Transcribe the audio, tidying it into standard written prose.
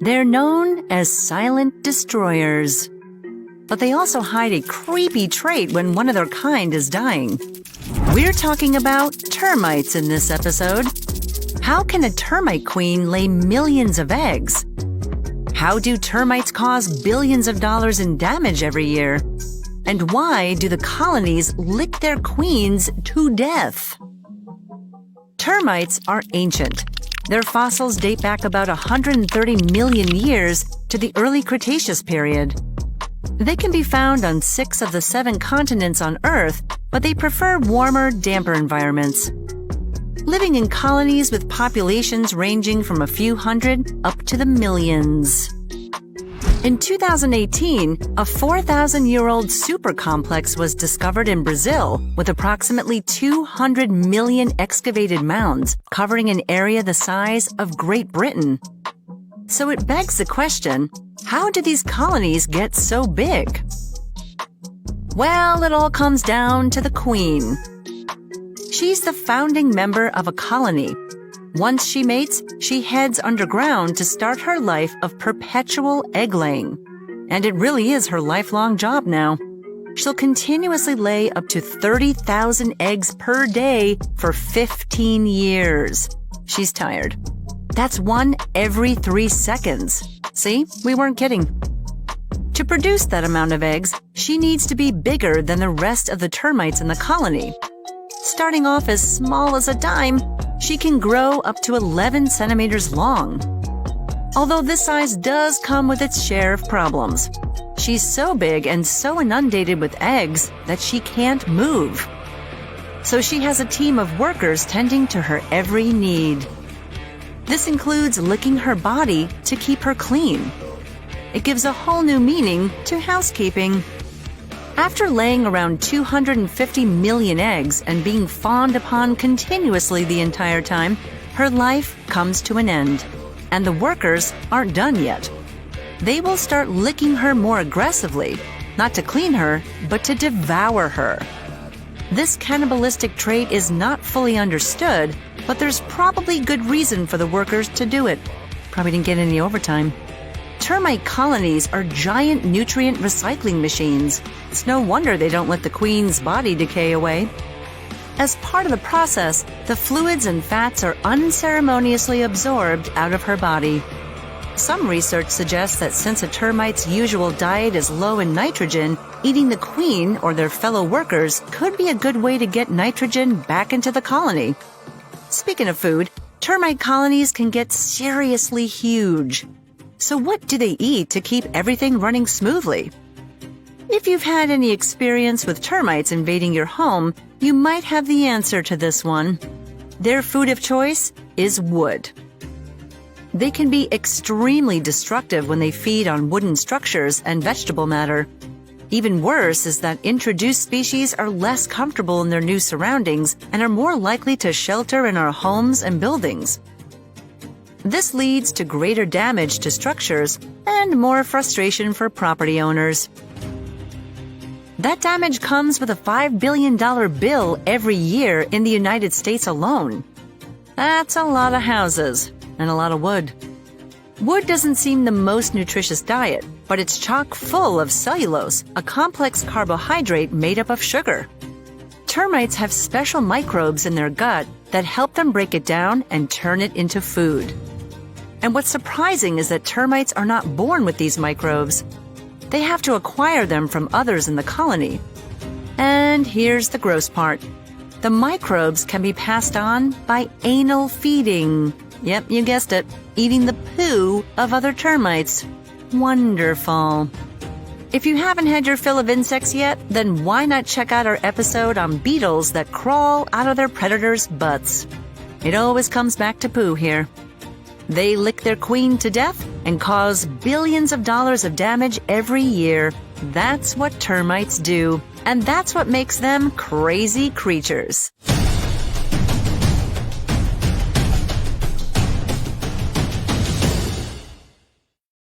They're known as silent destroyers. But they also hide a creepy trait when one of their kind is dying. We're talking about termites in this episode. How can a termite queen lay millions of eggs? How do termites cause billions of dollars in damage every year? And why do the colonies lick their queens to death? Termites are ancient. Their fossils date back about 130 million years to the early Cretaceous period. They can be found on 6 of the 7 continents on Earth, but they prefer warmer, damper environments. Living in colonies with populations ranging from a few hundred up to the millions. In 2018, a 4,000-year-old supercomplex was discovered in Brazil with approximately 200 million excavated mounds covering an area the size of Great Britain. So it begs the question, how do these colonies get so big? Well, it all comes down to the queen. She's the founding member of a colony. Once she mates, she heads underground to start her life of perpetual egg-laying. And it really is her lifelong job now. She'll continuously lay up to 30,000 eggs per day for 15 years. She's tired. That's 1 every 3 seconds. See, we weren't kidding. To produce that amount of eggs, she needs to be bigger than the rest of the termites in the colony. Starting off as small as a dime, she can grow up to 11 centimeters long. Although this size does come with its share of problems. She's so big and so inundated with eggs that she can't move. So she has a team of workers tending to her every need. This includes licking her body to keep her clean. It gives a whole new meaning to housekeeping. After laying around 250 million eggs and being fawned upon continuously the entire time, her life comes to an end. And the workers aren't done yet. They will start licking her more aggressively, not to clean her, but to devour her. This cannibalistic trait is not fully understood, but there's probably good reason for the workers to do it. Probably didn't get any overtime. Termite colonies are giant nutrient recycling machines. It's no wonder they don't let the queen's body decay away. As part of the process, the fluids and fats are unceremoniously absorbed out of her body. Some research suggests that since a termite's usual diet is low in nitrogen, eating the queen or their fellow workers could be a good way to get nitrogen back into the colony. Speaking of food, termite colonies can get seriously huge. So what do they eat to keep everything running smoothly? If you've had any experience with termites invading your home, you might have the answer to this one. Their food of choice is wood. They can be extremely destructive when they feed on wooden structures and vegetable matter. Even worse is that introduced species are less comfortable in their new surroundings and are more likely to shelter in our homes and buildings. This leads to greater damage to structures and more frustration for property owners. That damage comes with a $5 billion bill every year in the United States alone. That's a lot of houses and a lot of wood. Wood doesn't seem the most nutritious diet, but it's chock full of cellulose, a complex carbohydrate made up of sugar. Termites have special microbes in their gut that help them break it down and turn it into food. And what's surprising is that termites are not born with these microbes. They have to acquire them from others in the colony. And here's the gross part. The microbes can be passed on by anal feeding. Yep, you guessed it. Eating the poo of other termites. Wonderful. If you haven't had your fill of insects yet, then why not check out our episode on beetles that crawl out of their predators' butts? It always comes back to poo here. They lick their queen to death and cause billions of dollars of damage every year. That's what termites do, and that's what makes them crazy creatures.